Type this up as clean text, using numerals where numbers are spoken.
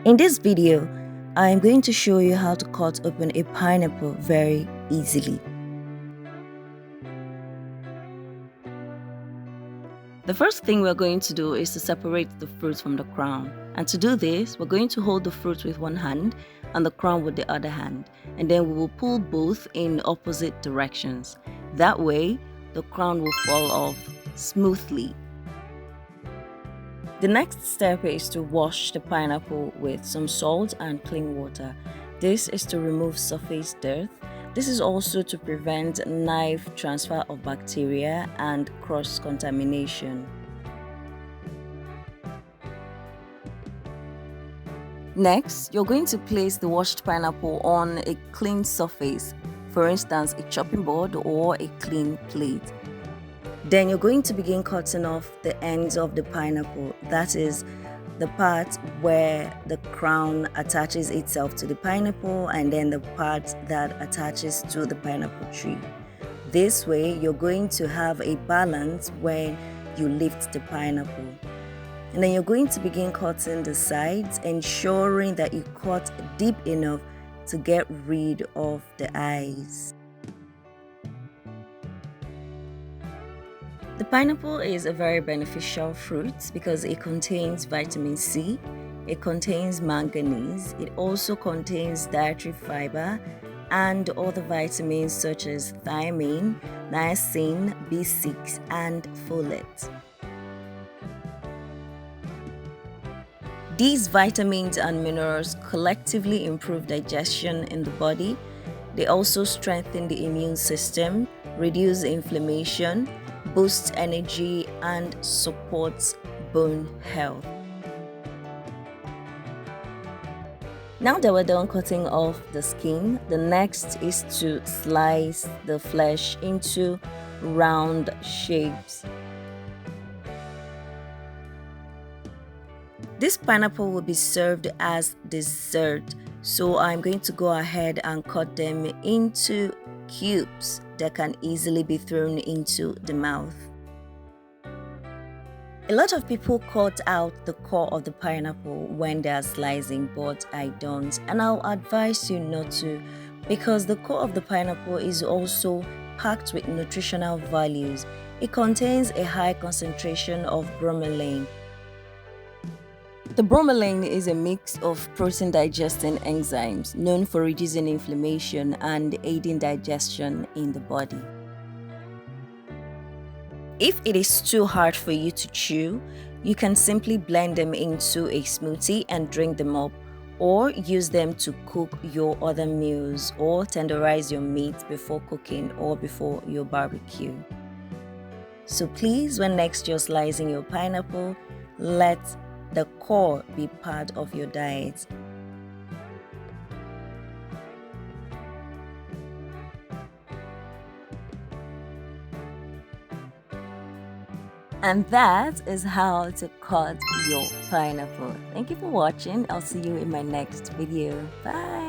In this video, I am going to show you how to cut open a pineapple very easily. The first thing we're going to do is to separate the fruit from the crown. And to do this, we're going to hold the fruit with one hand and the crown with the other hand. And then we will pull both in opposite directions. That way, the crown will fall off smoothly. The next step is to wash the pineapple with some salt and clean water. This is to remove surface dirt. This is also to prevent knife transfer of bacteria and cross-contamination. Next, you're going to place the washed pineapple on a clean surface, for instance, a chopping board or a clean plate. Then you're going to begin cutting off the ends of the pineapple, that is, the part where the crown attaches itself to the pineapple and then the part that attaches to the pineapple tree. This way, you're going to have a balance when you lift the pineapple. And then you're going to begin cutting the sides, ensuring that you cut deep enough to get rid of the eyes. The pineapple is a very beneficial fruit because it contains vitamin C, it contains manganese, it also contains dietary fiber and other vitamins such as thiamine, niacin, B6 and folate. These vitamins and minerals collectively improve digestion in the body. They also strengthen the immune system, reduce inflammation, boosts energy and supports bone health. Now that we're done cutting off the skin, the next is to slice the flesh into round shapes. This pineapple will be served as dessert, so I'm going to go ahead and cut them into cubes that can easily be thrown into the mouth. A lot of people cut out the core of the pineapple when they are slicing, but I don't, and I'll advise you not to, because the core of the pineapple is also packed with nutritional values. It contains a high concentration of bromelain. The bromelain is a mix of protein-digesting enzymes known for reducing inflammation and aiding digestion in the body. If it is too hard for you to chew, you can simply blend them into a smoothie and drink them up, or use them to cook your other meals or tenderize your meat before cooking or before your barbecue. So please, when next you're slicing your pineapple, let the core be part of your diet. And that is how to cut your pineapple. Thank you for watching. I'll see you in my next video. Bye.